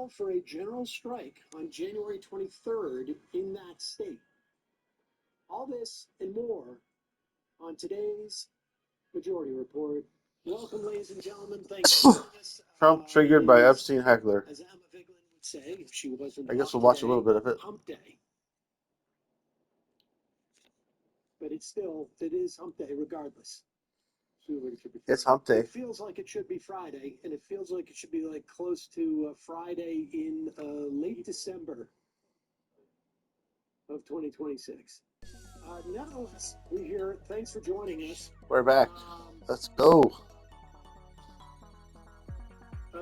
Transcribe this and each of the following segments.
call for a general strike on January 23rd in that state. All this and more on today's Majority Report. Welcome, ladies and gentlemen. Thanks for joining us. Trump triggered by Epstein heckler. As Emma Vigeland would say, if she wasn't I guess we'll off watch a little today, bit of it. Hump Day. But it is Hump Day regardless. It's Hump Day. It feels like it should be Friday, and it feels like it should be like close to Friday in late December of 2026. Nonetheless, we're here. Thanks for joining us. We're back. Let's go.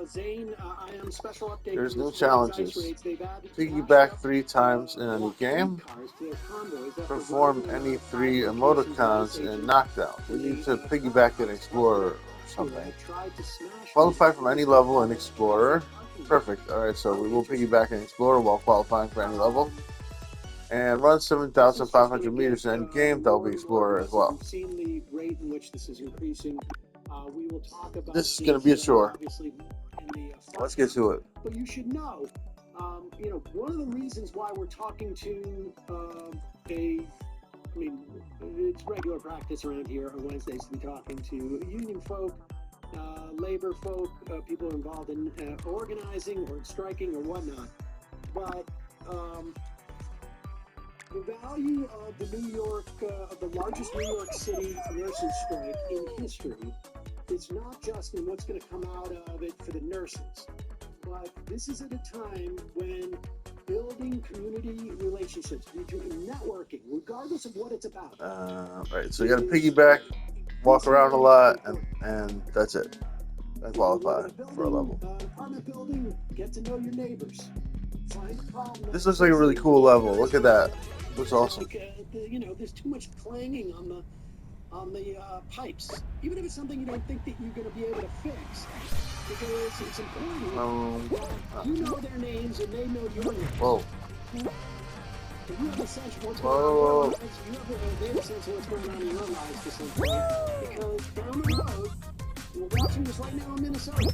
Zane, I am special update. There's new challenges. Piggyback 3 times in any game. Perform any 3 emoticons in Knockdown. We need to piggyback an Explorer or something. Qualify from any level in Explorer. Perfect. Alright, so we will piggyback an Explorer while qualifying for any level. And run 7,500 meters in any game. That will be Explorer as well. Seen the rate in which this is increasing. We will talk about this is going to be a chore. Let's get to it. But you should know, one of the reasons why we're talking to it's regular practice around here on Wednesdays to be talking to union folk, labor folk, people involved in organizing or striking or whatnot. But the value of the largest New York City nurses strike in history is not just in what's going to come out of it for the nurses, but this is at a time when building community relationships, networking, regardless of what it's about. Right, so you got to piggyback, walk around a lot, and that's it. And qualify for a level. Apartment building, get to know your neighbors. Find a problem. This looks like a really cool level. Look at that. Looks awesome. There's too much clanging on the pipes, even if it's something you don't think that you're going to be able to fix, because it's important that you know their names and they know your name. Whoa. You have a sense of what's going on in their lives. They have a sense of what's going on in your lives to some point, because down the road, we're watching this right now in Minnesota.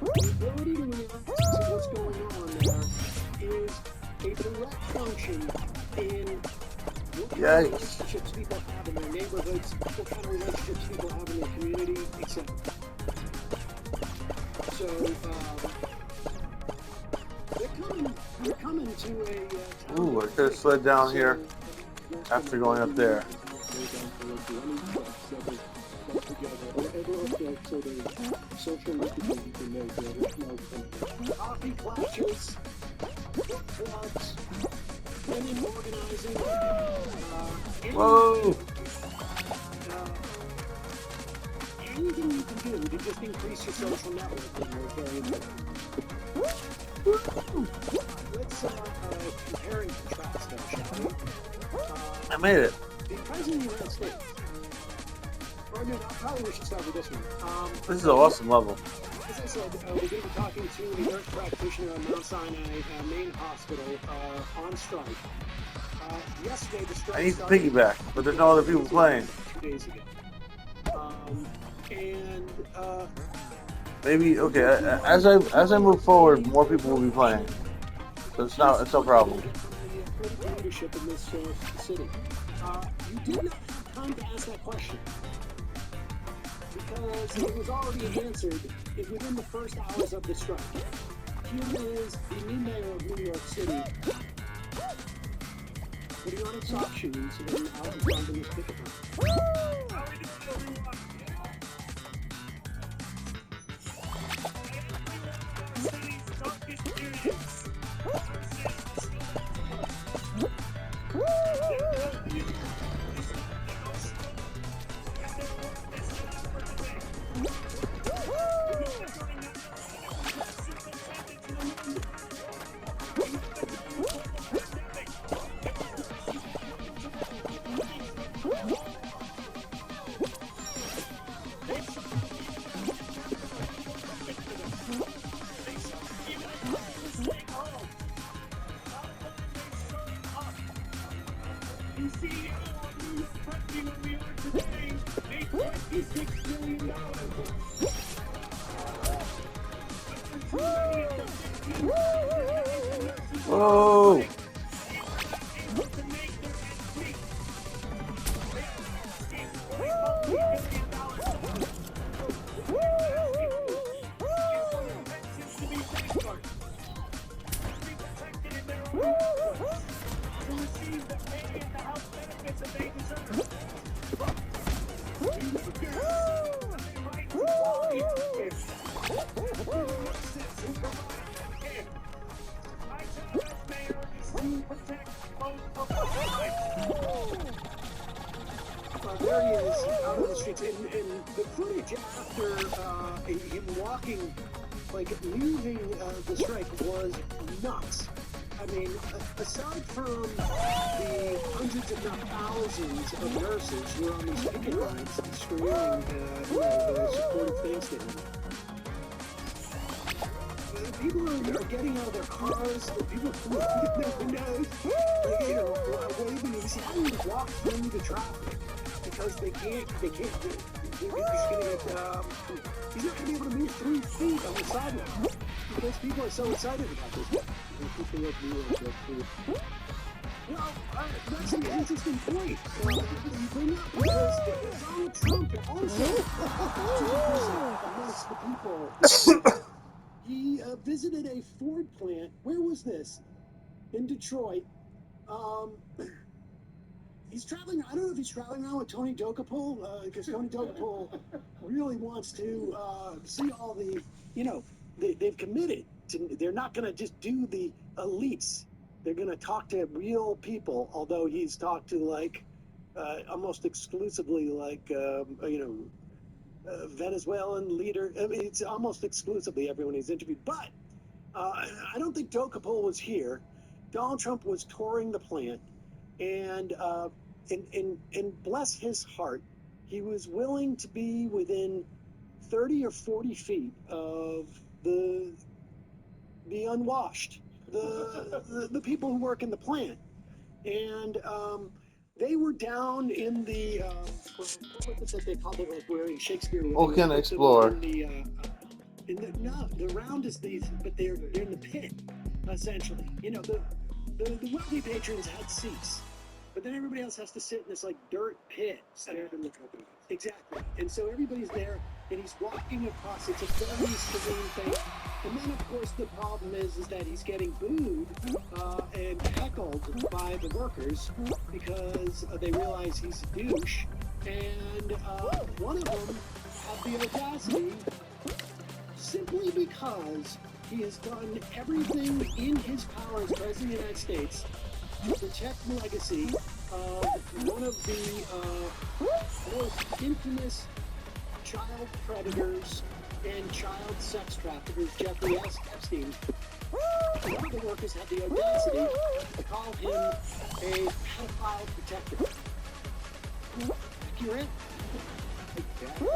The ability to react to what's going on there is a direct function in what kind of relationships people have in their neighborhoods, what kind of relationships people have in their community, etc. So, they're coming to a... Ooh, I could have slid down here after going up there. Coffee clashes, clubs, women organizing. Whoa! Anything you can do to just increase your social networking is very important. Let's compare and contrast that, shall we? I made it. The President of the United States. Or no, probably we should start with this one. This is an awesome level. As I said, we're going to be talking to the nurse practitioner at Mount Sinai Main Hospital on strike. Yesterday, the strike I need to piggyback, but there's no other people playing. 2 days ago. Maybe, okay, as I move forward, more people will be playing. So it's no problem. Leadership in this city. You did not have time to ask that question, because it was already answered within the first hours of the strike. Here is the new mayor of New York City putting on his soft shoes and out in front of his picket line. Whoa! There he is out on the streets, and the footage after him walking, like leaving the strike, was nuts. I mean, aside from the hundreds, if not thousands, of nurses who are on these picket lines screaming, the supportive things to him, people are getting out of their cars. People who their windows, waving. He's having to walk through the traffic because they can't. They're just gonna get. He's not gonna be able to move 3 feet on the sidewalk because people are so excited about this. Well, that's an interesting point. You bring up because Donald Trump also amongst the people. He visited a Ford plant. Where was this? In Detroit. He's traveling. I don't know if he's traveling around with Tony Dokapol, because Tony Dokapol really wants to see all the, they've committed to, they're not going to just do the elites. They're going to talk to real people, although he's talked to almost exclusively Venezuelan leader. I mean, it's almost exclusively everyone he's interviewed. But I don't think Dokapol was here. Donald Trump was touring the plant, and bless his heart, he was willing to be within 30 or 40 feet of the unwashed, the people who work in the plant, and they were down in the what was it they called it, like wearing Shakespeare? Vulcan Explorer. The round is these, but they're in the pit, essentially. The wealthy patrons had seats, but then everybody else has to sit in this dirt pit. Exactly. And so everybody's there, and he's walking across. It's a very serene thing. And then, of course, the problem is that he's getting booed and heckled by the workers because they realize he's a douche. And one of them had the audacity, simply because he has done everything in his power as President of the United States to protect the legacy of one of the most infamous child predators and child sex traffickers, Jeffrey Epstein. One of the workers had the audacity to call him a pedophile protector. Accurate? I don't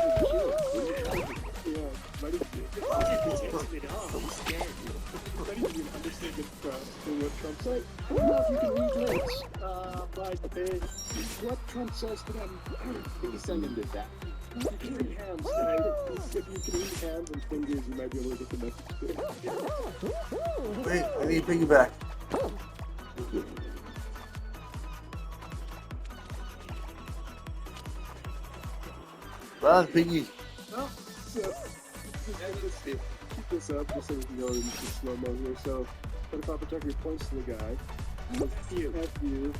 know if you can read lips, but what Trump says to them, he send them to that. You can read hands, if you can read hands and fingers, you might be able to get the message. Wait, I need piggyback. Run, piggy. Well, so, keep this up just so we can go into slow-mo here. So, pedophile protector points to the guy. F you,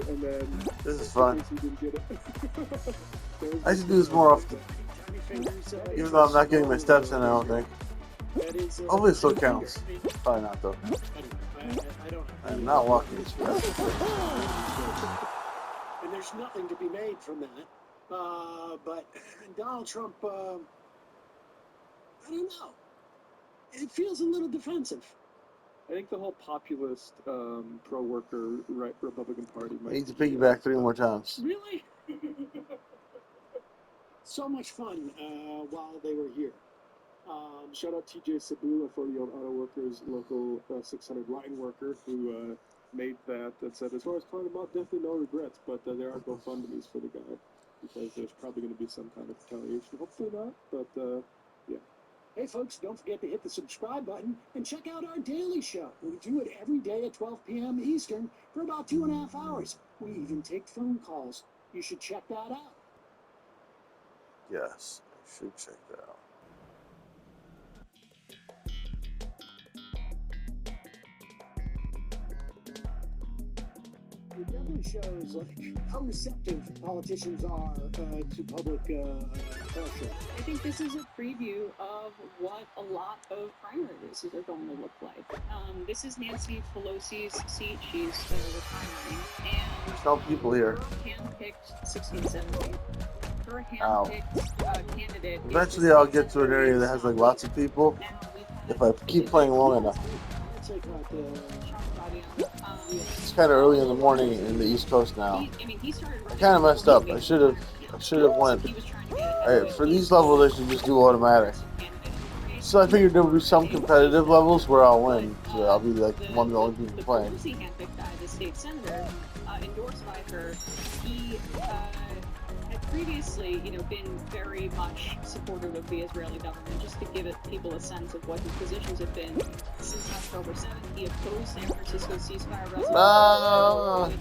and then... This is fun. He didn't get it. I should do this more often. Even though I'm not getting my steps in, I don't think. Hopefully it still counts. Probably not, though. I'm not walking. And there's nothing to be made from that. But Donald Trump, I don't know. It feels a little defensive. I think the whole populist, pro-worker, right Republican Party I might... need to piggyback 3 more times. Really? So much fun while they were here. Shout out TJ Sabula, 40-year-old auto workers, local 600 line worker, who made that said, as far as calling him out, definitely no regrets, but there are GoFundMe's for the guy, because there's probably going to be some kind of retaliation. Hopefully not, but yeah. Hey folks, don't forget to hit the subscribe button and check out our daily show. We do it every day at 12 p.m. Eastern for about 2.5 hours. We even take phone calls. You should check that out. Yes, I should check that out. It definitely shows like how receptive politicians are to public pressure. I think this is a preview of what a lot of primary races are going to look like. This is Nancy Pelosi's seat. She's retiring. And There's no people here. her handpicked 1670. Her handpicked candidate. Eventually, I'll get to an area that has like lots of people. If I keep playing long enough. It's kind of early in the morning in the East Coast now. I kind of messed up. I should have went. For these levels, I should just do automatic. So I figured there would be some competitive levels where I'll win. So I'll be like one of the only people playing. Pelosi handpicked by the state senator, endorsed by her. He had previously, been very much supportive of the Israeli government. Just to give people a sense of what his positions have been since October 7th, he opposed San Francisco ceasefire resolution.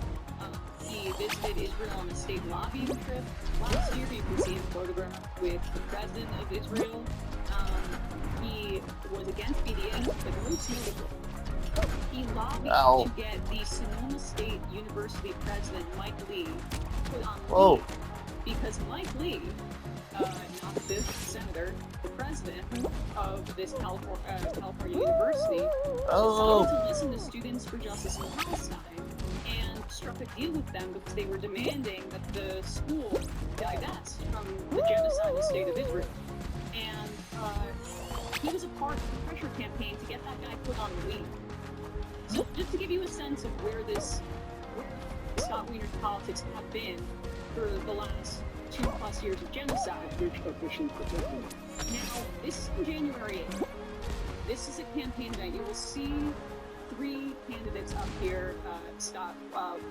He visited Israel on a state lobbying trip last year. You can see him photographed with the president of Israel. He was against BDS, but most notably, he lobbied to get the Sonoma State University president, Mike Lee, put on leave because Mike Lee, not this senator, the president of this California University, decided to listen to Students for Justice in Palestine and struck a deal with them because they were demanding that the school divest from the genocide in the state of Israel. And he was a part of the pressure campaign to get that guy put on leave. So just to give you a sense of where Scott Wiener's politics have been for the last 2+ years of genocide. Which officially protected him. Now, this is from January 8th. This is a campaign event. You will see 3 candidates up here. Scott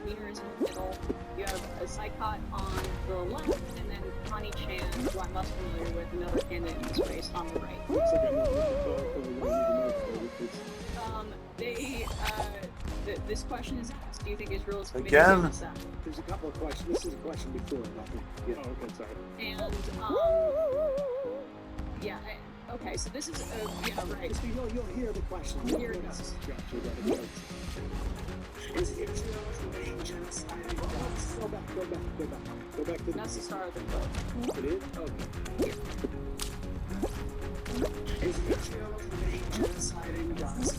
Wiener is in the middle. You have a Sykot on the left, and then Connie Chan, who I'm less familiar with, another candidate in this race on the right. Looks like I know what This question is asked: do you think Israel is committing Again? genocide? There's a couple of questions. This is a question before, I think. Yeah. Oh, okay, sorry. And okay. So this is right. So you'll hear the question. Here it goes. Is Israel committing genocide? Go back to That's the start of the book. It is? Okay. Is Israel committing genocide in Gaza?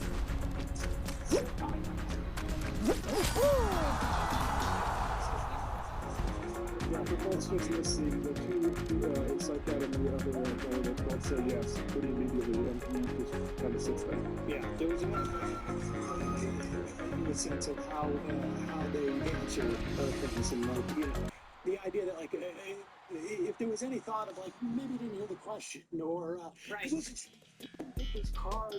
Yeah, but both switching the scene. The two inside that and the other candidate both say yes pretty immediately, and he just kind of sits there. Yeah, there was a sense of how they answer things, and the idea that if there was any thought of maybe didn't hear the question or Right. This card.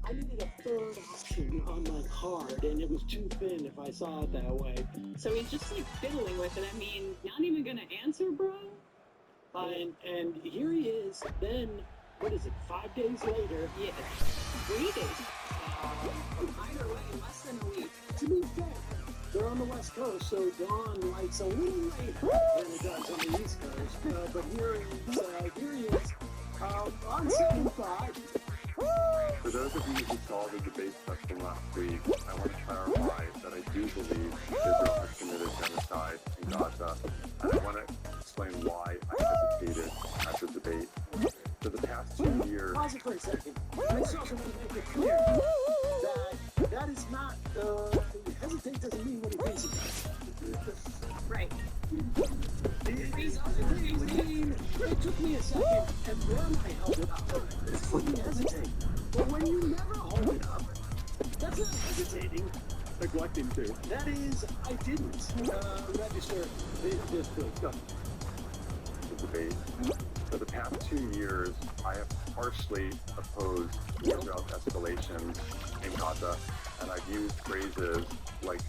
I needed a third option on my card, and it was too thin if I saw it that way. So he's just fiddling with it. I mean, not even gonna answer, bro. And here he is. Then, what is it? 5 days later. Yeah, 3 days. Either way, less than a week. To be fair, they're on the West Coast, so dawn lights a little later than it does on the East Coast. But here he is. On second thought. For those of you who saw the debate session last week, I want to clarify that I do believe Israel has committed genocide in Gaza, and I want to explain why I hesitated at the debate. For the past 2 years... Pause it for a second. I just also want to make it clear that is not... hesitate doesn't mean what he thinks it does. Right. It took me a second, and then I held it up. That's when you hesitate. But when you never hold it up, that's not hesitating. Neglecting to. That is, I didn't register this bill. The debate. For the past 2 years, I have harshly opposed Israel's escalations in Gaza, and I've used phrases like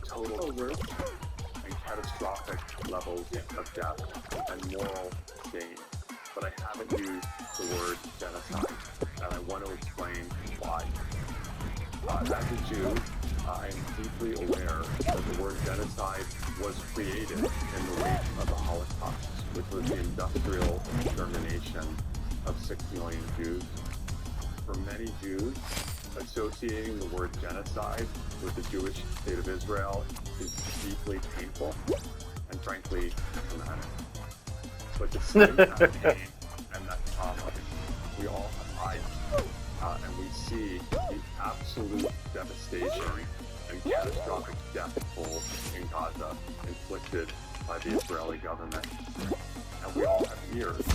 total and catastrophic levels of death and moral gain. But but I haven't used the word genocide, and I want to explain why. As a Jew, I am deeply aware that the word genocide was created in the wake of the Holocaust, which was the industrial extermination of 6 million Jews. For many Jews, associating the word genocide with the Jewish state of Israel is deeply painful and frankly traumatic. But despite that pain and that trauma, we all have eyes, and we see the absolute devastation and catastrophic death toll in Gaza inflicted by the Israeli government. And we all have ears,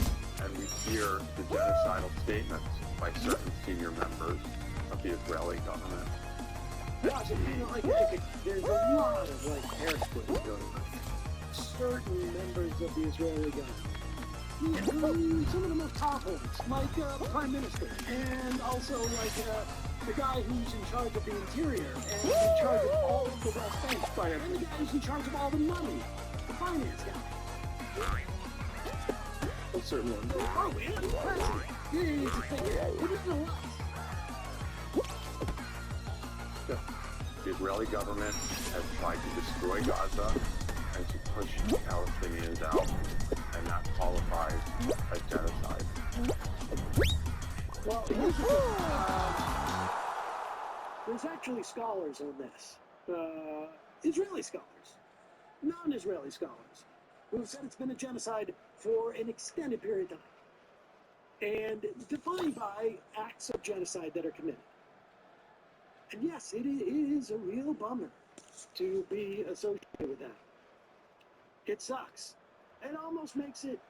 and we hear the genocidal statements by certain senior members of the Israeli government. Yeah, so, you know, there's a lot of hair splitting going on. Certain members of the Israeli government. Yeah, some of the most powerful ones, like the Prime Minister, and also the guy who's in charge of the interior and in charge of all of the West Bank, and the guy who's in charge of all the money, the finance guy. A certain one. Oh, yeah, the president. He's a figure. He doesn't know us. The Israeli government has tried to destroy Gaza and to push Palestinians out, and that qualifies as genocide. Well, here's the thing. There's actually scholars on this. Israeli scholars, non-Israeli scholars, who have said it's been a genocide for an extended period of time, and defined by acts of genocide that are committed. And yes, it is a real bummer to be associated with that. It sucks. It almost makes it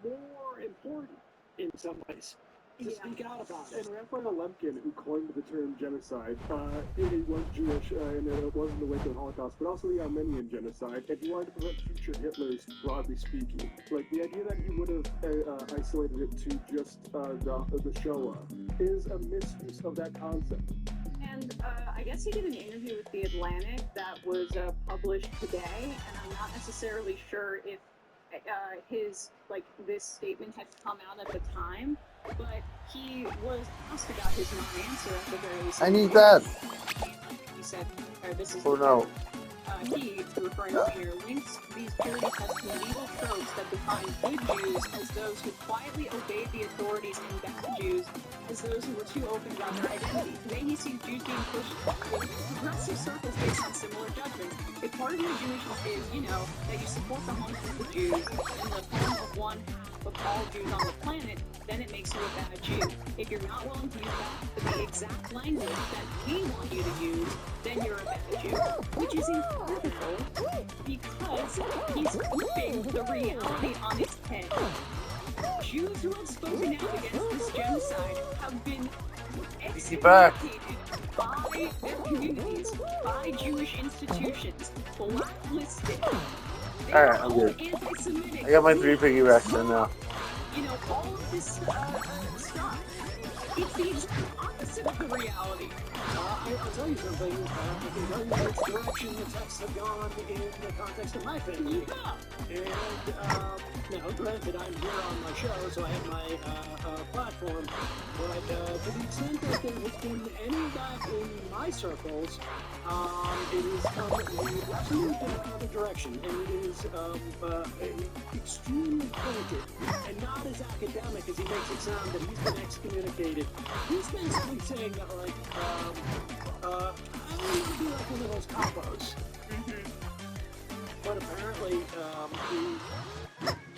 more important in some ways to speak out about it. And Raphael Lemkin, who coined the term genocide, he was Jewish, and it was in the wake of the Holocaust, but also the Armenian genocide, and he wanted to prevent future Hitlers, broadly speaking. Like, the idea that he would have isolated it to just the Shoah is a misuse of that concept. And I guess he did an interview with The Atlantic that was published today, and I'm not necessarily sure if this statement had come out at the time, but he was asked about his non-answer at the very least. I need that. He said, this is Oh no. he, referring to Peter, links these purity tests to medieval tropes that define good Jews as those who quietly obeyed the authorities and bad Jews as those who were too open about their identity. Today he sees Jews being pushed in progressive circles based on similar judgments. If part of your Jewishness is, that you support the homes of the Jews in the form of one half of all Jews on the planet, then it makes you a bad Jew. If you're not willing to use the exact language that we want you to use, then you're a bad Jew. Which is incredible because he's flipping the reality on its head. Jews who have spoken out against this genocide have been excommunicated by their communities, by Jewish institutions, blacklisted. Alright, I'm good. I got my 3 piggybacks in now. All of this stuff. It's the exact opposite of the reality. I'll tell you something. I can tell you which direction the texts have gone in the context of my family. Yeah. And, now, granted, I'm here on my show, so I have my platform. But to the extent that there has been any of that in my circles, it has come absolutely in another direction. And it is extremely pointed and not as academic as he makes it sound that he's been excommunicated. He's basically saying that, I need to be like one of those capos. But apparently,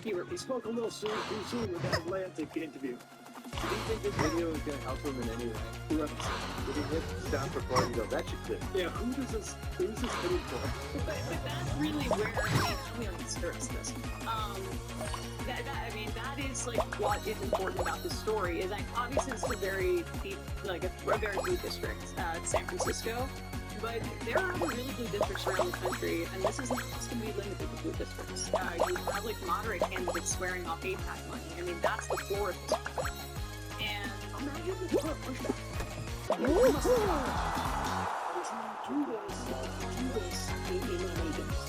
he spoke a little too soon with that Atlantic interview. Do you think this video is going to help him in any way? Right. Did he hit stop recording and go, that should fit? Yeah, who's this headed for? But that's really where we already starts this. That is what is important about this story is obviously it's a very deep, a very blue district, San Francisco. But there are other really blue districts around the country, and this is not just going to be limited to blue districts. You have moderate candidates swearing off APAC money. That's the fourth. And imagine the pushback. Do this in many days.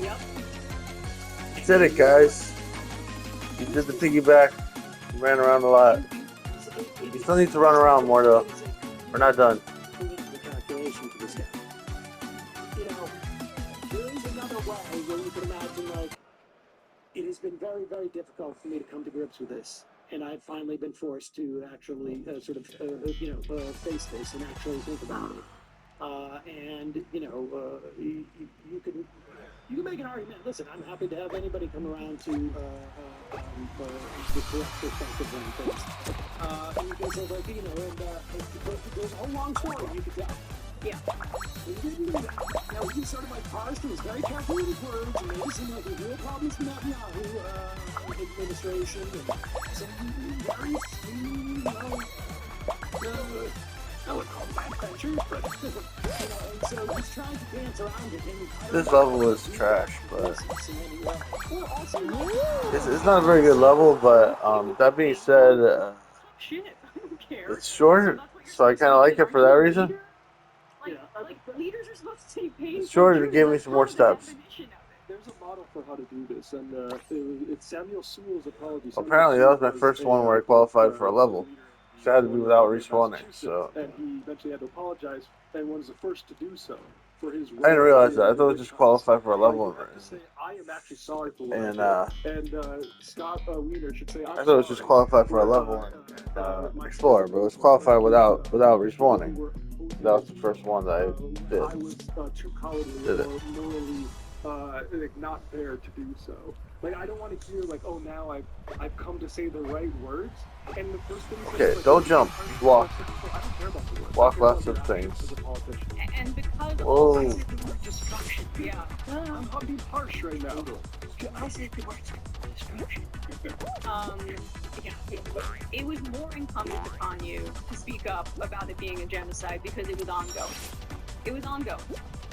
Yep. Did it, guys. You did the piggyback. You ran around a lot. You still need to run around more though. We're not done. Political calculation for this guy. You know, there is another way where you can imagine, like, it has been very, very difficult for me to come to grips with this. And I've finally been forced to actually face this and actually think about it. And, you know, you can make an argument. Listen, I'm happy to have anybody come around to the correct perspective on things. And you can say, like, you know, and there's a whole long story you could tell. Yeah. He didn't do that. Now, he sort of like parsed and was very careful with his words and made it seem like there were real problems with Netanyahu administration and some very few, I would call them backbenchers, but, you know, and so he's trying to dance around it. This level is trash, but it's not a very good level. But that being said, Shit, I don't care. it's short, so I kind of like it for that reason. Like leaders are supposed to take pain. It's short to give me some more steps. There's a model for how to do this, and it's Samuel Sewell's apology. Apparently, that was my first one where I qualified for a level. So I had to be without respawning. So and he eventually had to apologize, and was the first to do so for his. I didn't realize that. I thought it was just qualify for a level. I am actually sorry for what And Scott Wiener should say. I thought it was just qualify for a level and explore, but it was qualify without respawning. That was the first one that I did. I was too cowardly Did it. or morally like not there to do so. Like I don't want to hear like, oh, now I've come to say the right words. And the first thing. Okay, don't jump. Walk. I don't care about the words. Walk lots of things. And because Whoa. I said the word destruction. yeah. I'm being harsh right now. I said the word destruction. Yeah, it was more incumbent upon you to speak up about it being a genocide because it was ongoing. It was ongoing.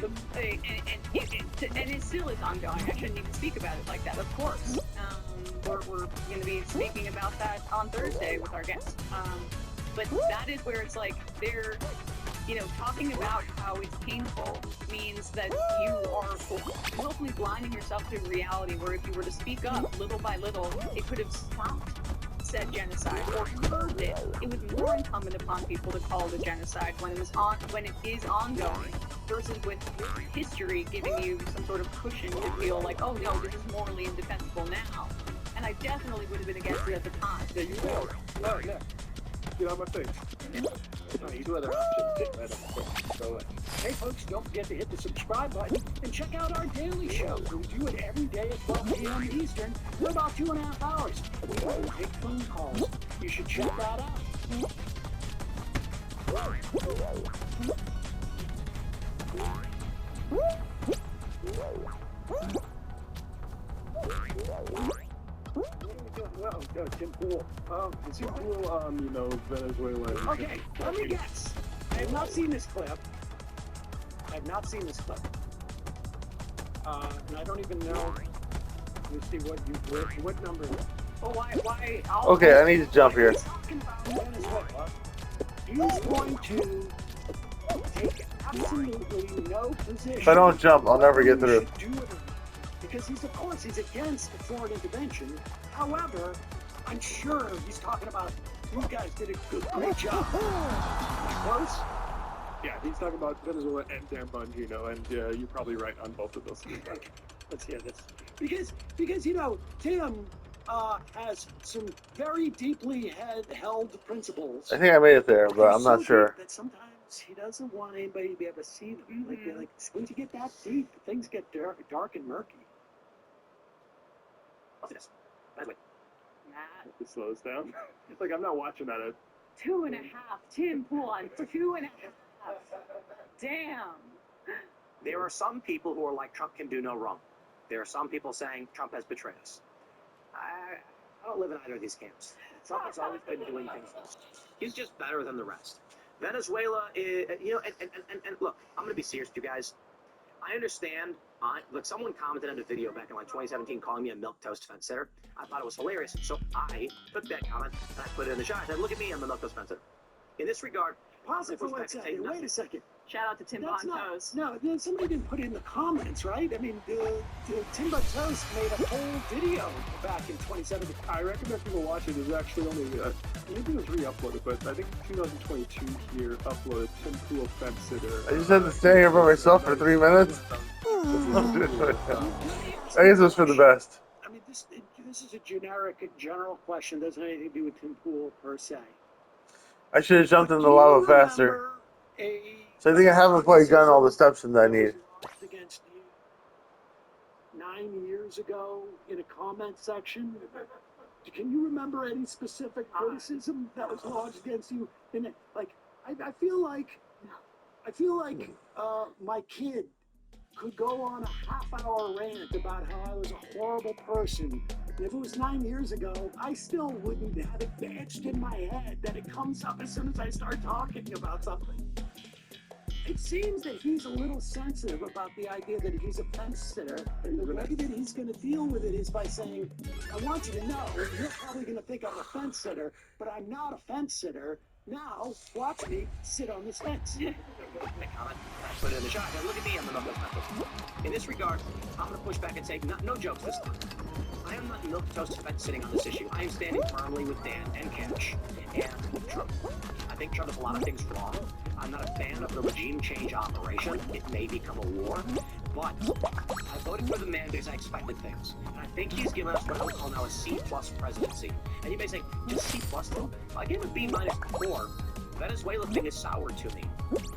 And it still is ongoing. I shouldn't even speak about it like that, of course. We're going to be speaking about that on Thursday with our guests. But that is where it's like they're, you know, talking about how it's painful means that you are hopefully blinding yourself to reality where if you were to speak up little by little, it could have stopped said genocide or curbed it. It was more incumbent upon people to call it a genocide when it is ongoing versus with history giving you some sort of cushion to feel like, oh no, this is morally indefensible now. And I definitely would have been against it at the time. Yeah, you will. Oh, yeah. Get on my face. Two other options. Right up quick. Go away. Hey folks, don't forget to hit the subscribe button and check out our daily show. We do it every day at 12 p.m. Eastern for about 2.5 hours. We don't take phone calls. You should check that out. Well, Tim Pool. Tim Pool, Venezuela. Okay, let me guess. I have not seen this clip. And I don't even know. Let me see what number. Oh, why? Okay, I need to jump here. He's talking about Venezuela. He's going to take absolutely no position. If I don't jump, I'll never get through. Because he's against the foreign intervention. However, I'm sure he's talking about you guys did a great job. Close? Yeah, he's talking about Venezuela and Dan Bongino, and you're probably right on both of those. Okay, let's hear this. Because you know, Tim has some very deeply held principles. I think I made it there, but I'm not sure. That sometimes he doesn't want anybody to be able to see them. Like once you get that deep, things get dark and murky. What's this? By the way. Matt, It slows down. It's like I'm not watching that. 2.5. Tim Pool on 2.5. Damn. There are some people who are like, Trump can do no wrong. There are some people saying Trump has betrayed us. I don't live in either of these camps. Trump has always been doing things wrong. He's just better than the rest. Venezuela is, and look, I'm going to be serious with you guys. I understand. Look, someone commented on a video back in like 2017 calling me a milquetoast fence sitter. I thought it was hilarious, so I took that comment and I put it in the shot. I said, look at me, I'm a milquetoast fence sitter. In this regard, pause it for 1 second. Wait a second. Shout out to Tim That's Von not, Toast. no, somebody didn't put it in the comments, right? I mean, Tim Von Toast made a whole video back in 2017. I recommend people watch it. There's actually only, maybe it was re-uploaded, but I think 2022 here uploaded Tim Pool Fence Sitter. I just had to stay here by myself for 3 minutes. I guess it was for the best. I mean, this is a general question. Doesn't have anything to do with Tim Pool per se. I should have jumped in the Do you lava faster. remember So I think I haven't quite gotten all the steps in that I need. against you 9 years ago in a comment section? Can you remember any specific criticism that was lodged against you? In it? Like, I feel like my kid could go on a half-hour rant about how I was a horrible person. And if it was 9 years ago, I still wouldn't have it etched in my head that it comes up as soon as I start talking about something. It seems that he's a little sensitive about the idea that he's a fence sitter, and the way that he's going to deal with it is by saying, I want you to know, you're probably going to think I'm a fence sitter, but I'm not a fence sitter. Now, watch me sit on this fence. Comment. Put it in the shot. Now look at me, I'm the milquetoast. In this regard, I'm going to push back and say, no jokes this time. I am not milquetoast fence sitting on this issue. I am standing firmly with Dan and Cash and Trump. I think Trump does a lot of things wrong. I'm not a fan of the regime change operation. It may become a war, but I voted for the man because I expected things. And I think he's given us what I would call now a C+ presidency. And you may say, just C+ though? I gave a B- before. Venezuela thing is sour to me.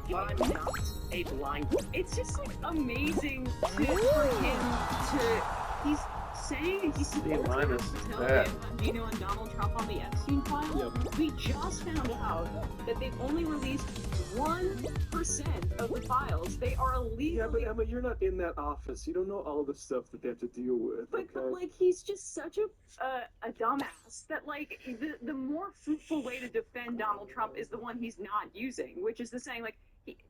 But I'm not a blind. It's just like amazing for him to. He's saying he's supporting Gino and Donald Trump on the Epstein file. Yep. We just found out that they've only released 1% of the files. They are illegally. Yeah, but Emma, you're not in that office. You don't know all the stuff that they have to deal with. But like, he's just such a dumbass that like the more fruitful way to defend Donald Trump is the one he's not using, which is the saying like.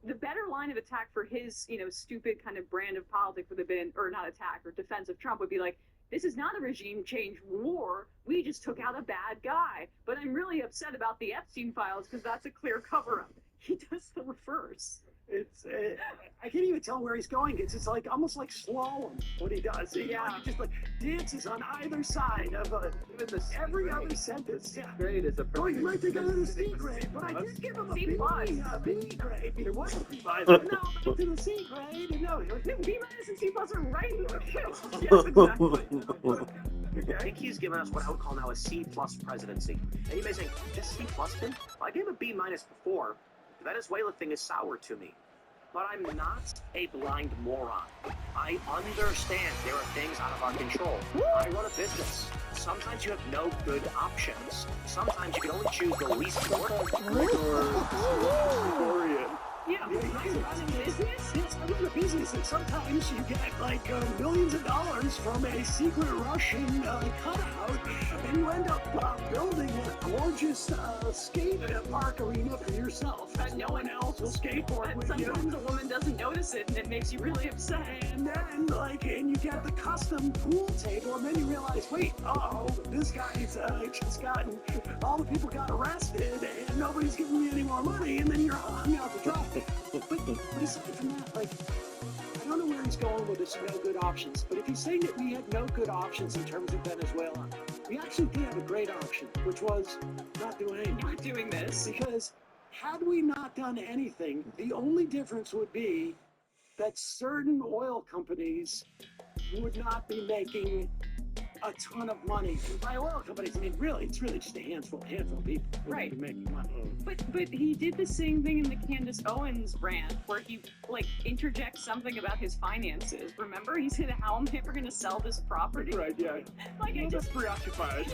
The better line of attack for his, stupid kind of brand of politics would have been, or not attack, or defense of Trump would be like, this is not a regime change war. We just took out a bad guy. But I'm really upset about the Epstein files because that's a clear cover-up. He does the reverse. It's I can't even tell where he's going. It's like almost like slalom what he does. He just like dances on either side of every other sentence. Yeah. Grade is a Oh, you might think I was a C grade, but I did give him a C+. B grade. It wasn't a B-. No, back to the C grade. No, B- and C+ are right in the Yes, exactly. I think he's given us what I would call now a C+ presidency. And you may say, just C+ then? Well, I gave a B- before. The Venezuela thing is sour to me. But I'm not a blind moron. I understand there are things out of our control. I run a business. Sometimes you have no good options. Sometimes you can only choose the least important. Yeah, running a business? Yes, I run a business, and sometimes you get like millions of dollars from a secret Russian cutout, and you end up building a gorgeous skate park arena for yourself that no one else will skateboard And with you. sometimes a woman doesn't notice it, and it makes you really upset. And then, and you get the custom pool table, and then you realize, wait, this guy's just gotten, all the people got arrested, and nobody's giving me any more money, and then you're hung out to dry. But aside from that, I don't know where he's going with this no good options, but if he's saying that we had no good options in terms of Venezuela, we actually did have a great option, which was not doing anything. Not doing this. Because had we not done anything, the only difference would be that certain oil companies would not be making a ton of money. And by oil companies, I mean it's really just a handful of people who Right. would be making money. But he did the same thing in the Candace Owens rant, where he interjects something about his finances. Remember, he said, "How am I ever going to sell this property?" Right, yeah. I just preoccupied.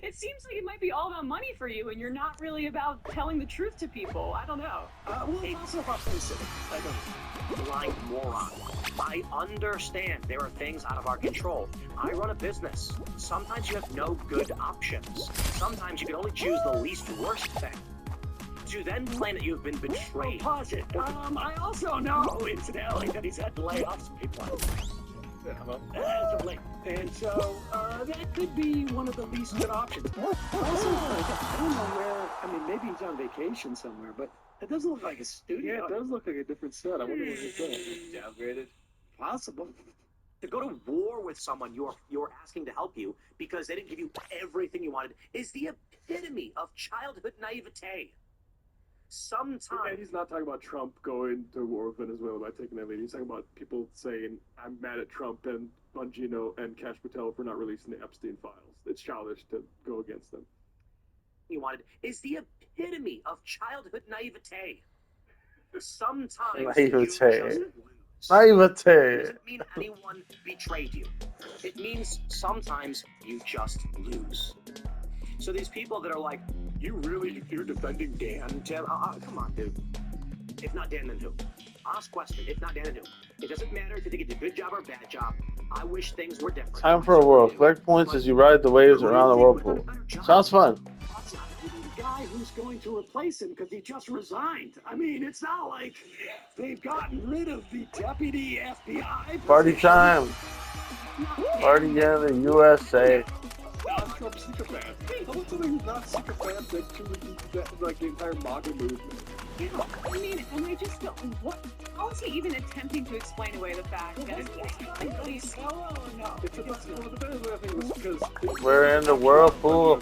It seems like it might be all about money for you, and you're not really about telling the truth to people. I don't know. Well, it's also about facing. I don't know. Blind moron. I understand there are things out of our control. I run a business. Sometimes you have no good options. Sometimes you can only choose the least worst thing. To then claim that you've been betrayed. Pause it. I also know, incidentally, that he's had to lay off some people. And so that could be one of the least good options. Also, I don't know where, maybe he's on vacation somewhere, but It doesn't look like a studio. Yeah, it does look like a different set. I wonder what it's doing. Downgraded. Possible. To go to war with someone you're asking to help you because they didn't give you everything you wanted is the epitome of childhood naivete. Sometimes And he's not talking about Trump going to war with Venezuela by taking that lead. He's talking about people saying, I'm mad at Trump and Bongino and Cash Patel for not releasing the Epstein files. It's childish to go against them. you wanted is the epitome of childhood naivete. Sometimes Naivete. you just lose. Naivete. Doesn't mean anyone betrayed you. It means sometimes you just lose. So these people that are like, you're defending Dan, Tim? Come on, dude. If not Dan, then who? Honest question. If not Dan, then who? It doesn't matter if you think it's a good job or a bad job. I wish things were different. Time for a whirl. Collect points as you ride the waves around the whirlpool. Sounds fun. That's not even the guy who's going to replace him because he just resigned. I mean, it's not like they've gotten rid of the deputy FBI. Party position. time. Party in the USA. Not Trump sycophant. How about somebody who's not sycophant that like the entire MAGA movement? Yeah, I mean, and I just don't. What? How is he even attempting to explain away the fact that it's technically solo or no? It's about the Venezuela thing was because We're in the whirlpool.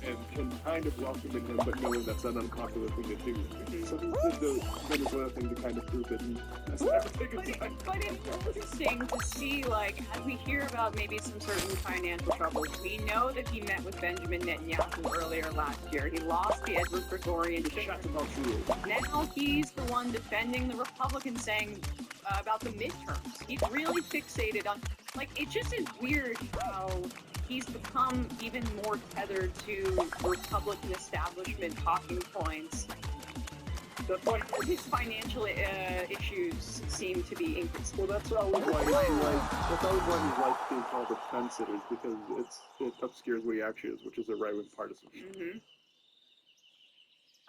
and can kind of welcome in him, but knowing that's an unpopular thing to do. So he did the Venezuela thing to kind of prove that that's everything is fine. But it's interesting to see, like, as we hear about maybe some certain financial troubles, we know that he met with Benjamin Netanyahu earlier last year. He lost the Edward Gregorian thing. Now he's the one defending the Republicans, saying about the midterms. He's really fixated on, like, it just is weird how he's become even more tethered to Republican establishment talking points. But his financial issues seem to be increasing. Well, that's always why he's like being called offensive, is because it obscures what he actually is, which is a right-wing partisan. Mm-hmm.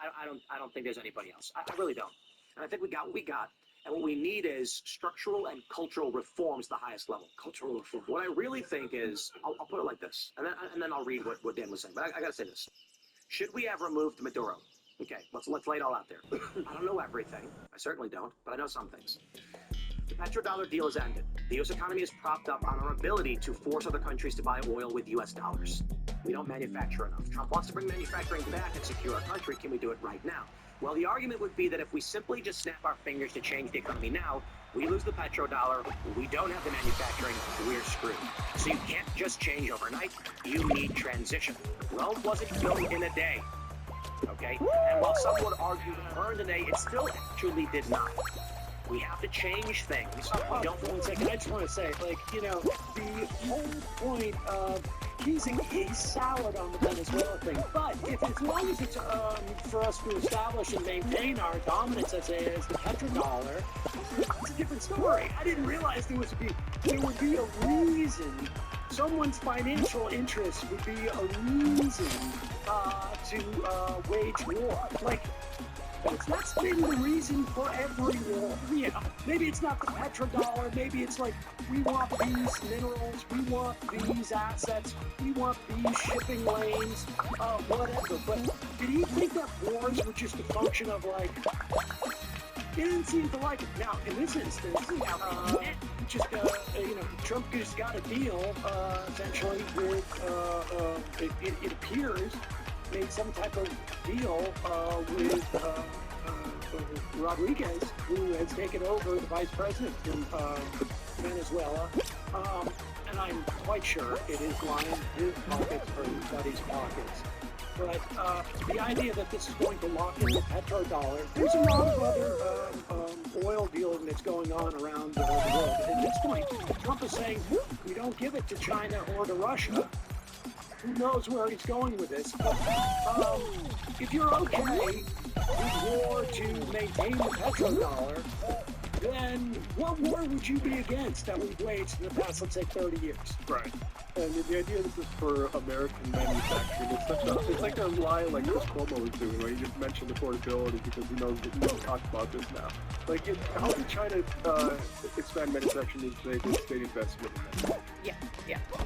I don't think there's anybody else. I really don't. And I think we got what we got. And what we need is structural and cultural reforms at the highest level. Cultural reform. What I really think is, I'll put it like this, and then I'll read what Dan was saying. But I got to say this: should we have removed Maduro? Okay, let's lay it all out there. I don't know everything. I certainly don't, but I know some things. The petrodollar deal has ended. The U.S. economy is propped up on our ability to force other countries to buy oil with U.S. dollars. We don't manufacture enough. Trump wants to bring manufacturing back and secure our country. Can we do it right now? Well, the argument would be that if we simply just snap our fingers to change the economy now, we lose the petrodollar, we don't have the manufacturing, we're screwed. So you can't just change overnight, you need transition. Rome wasn't built in a day, okay? And while some would argue it burned in a day, it still actually did not. We have to change things. We don't For 1 second, I just want to say, like, you know, the whole point of he's solid on the Venezuela thing, but if as long as it's for us to establish and maintain our dominance as the petrodollar, it's a different story. I didn't realize there would be a reason. Someone's financial interest would be a reason to wage war. Like, that's been the reason for every war. Yeah, maybe it's not the petrodollar. Maybe it's like, we want these minerals, we want these assets, we want these shipping lanes, whatever. But did he think that wars were just a function of, like, he didn't seem to like it. Now, in this instance, Trump just got a deal, essentially, with, it appears, made some type of deal with Rodriguez, who has taken over the vice president in Venezuela. And I'm quite sure it is lining his pockets or his buddy's pockets. But the idea that this is going to lock in the petrodollar, there's a lot of other oil dealing that's going on around the world. At this point, Trump is saying, we don't give it to China or to Russia. Who knows where he's going with this? But if you're okay with war to maintain the petrodollar, then what war would you be against that we've waged in the past, let's say, 30 years? Right. And the idea this is for American manufacturing, it's like a lie like Chris Cuomo was doing, where he just mentioned affordability because he knows that we can talk about this now. Like, how can China expand manufacturing is the state investment? Yeah.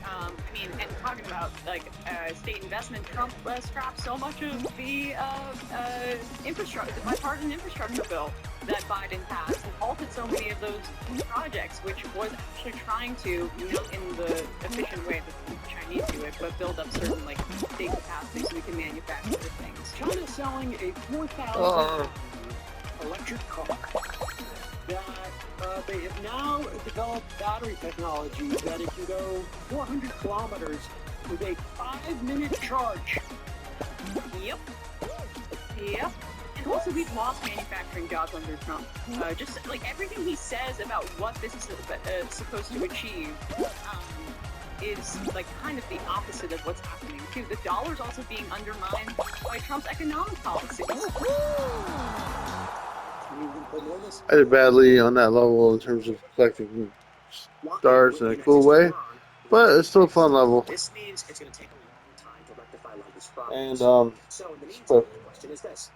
I mean, and talking about like state investment, Trump scrapped so much of the infrastructure, the bipartisan infrastructure bill that Biden passed, and halted so many of those projects, which was actually trying to, not in the efficient way that the Chinese do it, but build up certain like state capacity so we can manufacture things. China's selling a 4,000 electric car that they have now developed battery technology that it can go 400 kilometers with a 5-minute charge. Yep. And also, we've lost manufacturing jobs under Trump. Just like everything he says about what this is supposed to achieve is like kind of the opposite of what's happening too. The dollar's also being undermined by Trump's economic policies. I did badly on that level in terms of collecting stars in a cool way, but it's still a fun level. This means it's going to take a long time to rectify a lot of these problems. And So in the meantime, the question is this: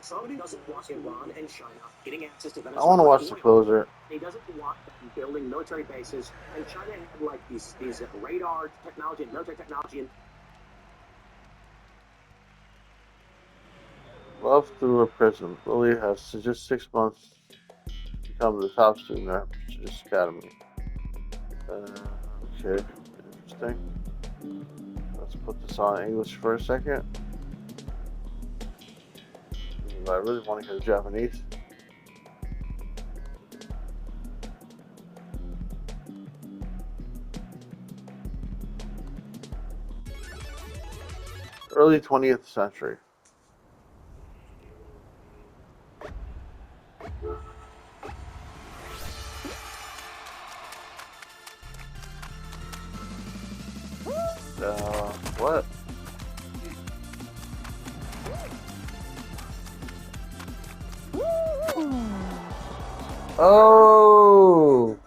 somebody doesn't want Iran and China getting access to Venezuela. I want to watch the closer. He doesn't want them building military bases, and China had like these radar technology and military technology and Love through a prism. Lily has just 6 months to become the top student at Prestigious Academy. Okay, interesting. Let's put this on English for a second. I really want to go Japanese. Early 20th century. What? Oh!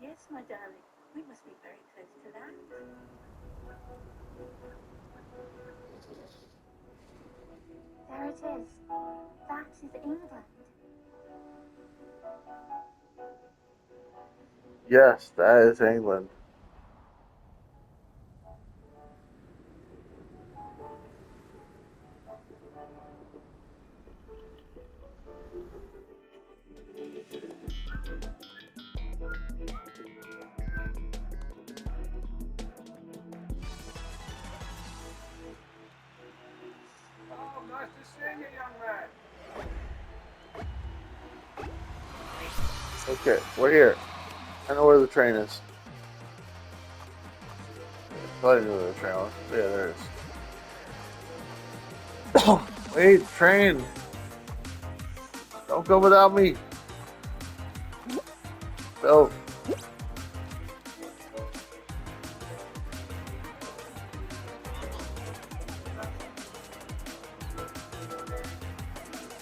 Yes, my darling. We must be very close to that. There it is. That is England. Yes, that is England. Nice to see you, young man. Okay, we're here. I know where the train is. I thought I knew where the train was. Yeah, there it is. Wait, train! Don't go without me! Go.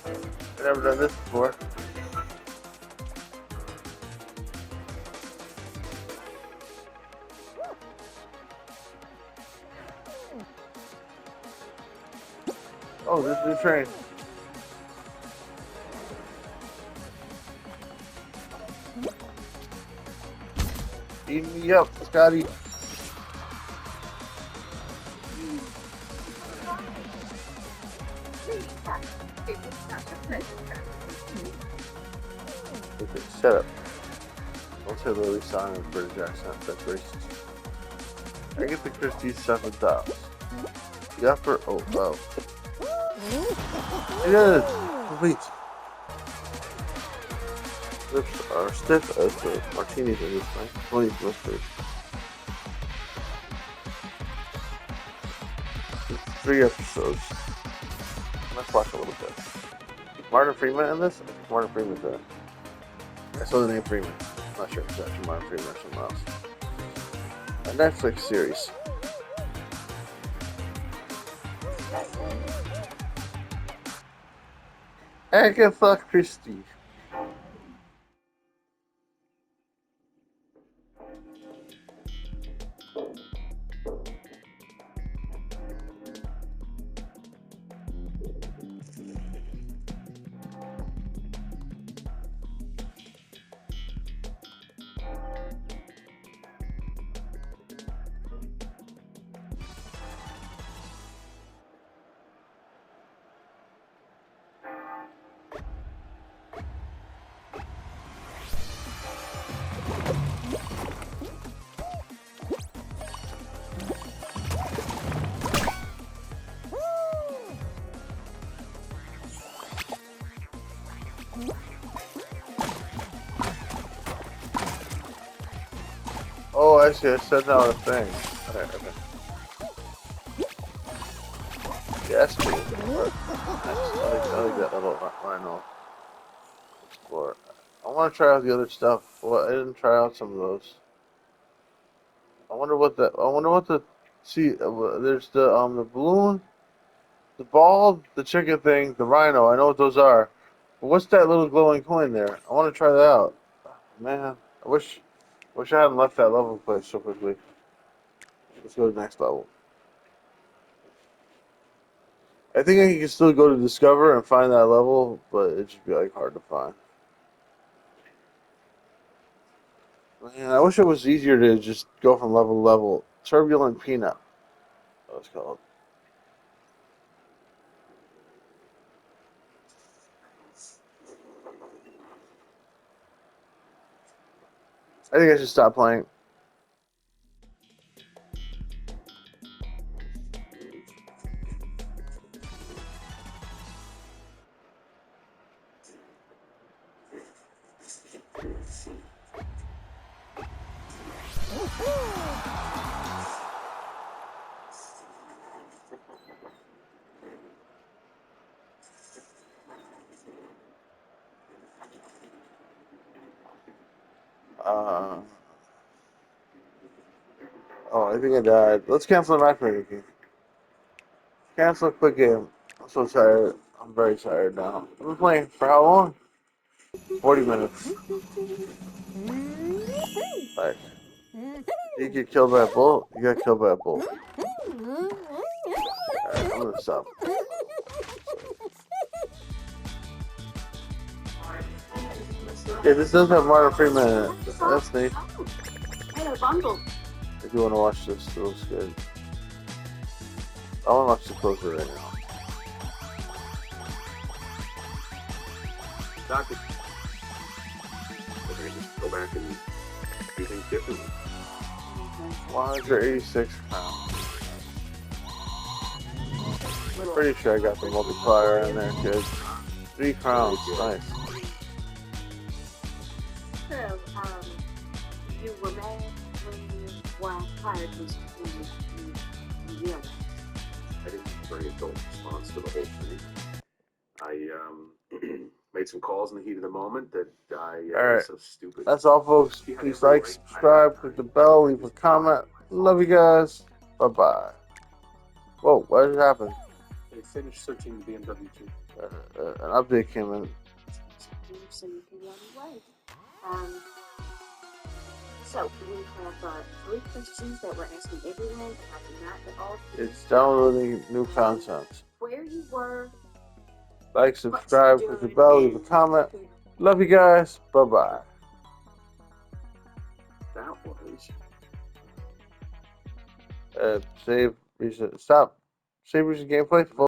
I've never done this before. Oh, this is the train. Eat me up, Scotty. Okay, shut up. Don't say Lily Simon British accent, that's racist. Agatha Christie's 7,000. The upper, oh. It is complete. Lips are stiff as the martinis in this thing. 20 blisters. 3 episodes. Let's watch a little bit. Martin Freeman in this? Martin Freeman's in it. I saw the name Freeman. I'm not sure if it's actually Martin Freeman or someone else. A Netflix series. Agatha Christie. Oh, I see. I said that on a thing. Okay. Yes, please. I like that little rhino. Explore. I want to try out the other stuff. Well, I didn't try out some of those. I wonder what the. See, there's the balloon, the ball, the chicken thing, the rhino. I know what those are. But what's that little glowing coin there? I want to try that out. Man, I wish I hadn't left that level place so quickly. Let's go to the next level. I think I can still go to Discover and find that level, but it'd just be like hard to find. Man, I wish it was easier to just go from level to level. Turbulent Peanut. That's what it's called. I think I should stop playing. Oh, I think I died. Let's cancel the matchmaking. Cancel quick game. I'm so tired. I'm very tired now. I've been playing for how long? 40 minutes. Like, you get killed by a bull, you got killed by a bull. Alright, I'm gonna stop. Yeah, this does have Martin Freeman in it. That's neat. Hello, bundle. If you want to watch this, it looks good. I want to watch the closer right now. Doctor, I just go back and do things differently. 186 pounds. Pretty sure I got the multiplier in there, kid. 3 crowns, nice. So, you were mad when your wife hired was you know. I didn't bring adult response to the whole thing. I made some calls in the heat of the moment that I was so stupid. That's all, folks. Please like, subscribe, click the bell, leave a comment. Love you guys. Bye-bye. Whoa, what just happened? They finished searching the BMW too. An update came in. So you can run away. So we have 3 questions that we're asking everyone. I do not at all. It's downloading new content. Where you were. Like, subscribe, click the bell, leave a comment. Love you guys. Bye-bye. That was. Save recent. Stop. Save recent gameplay.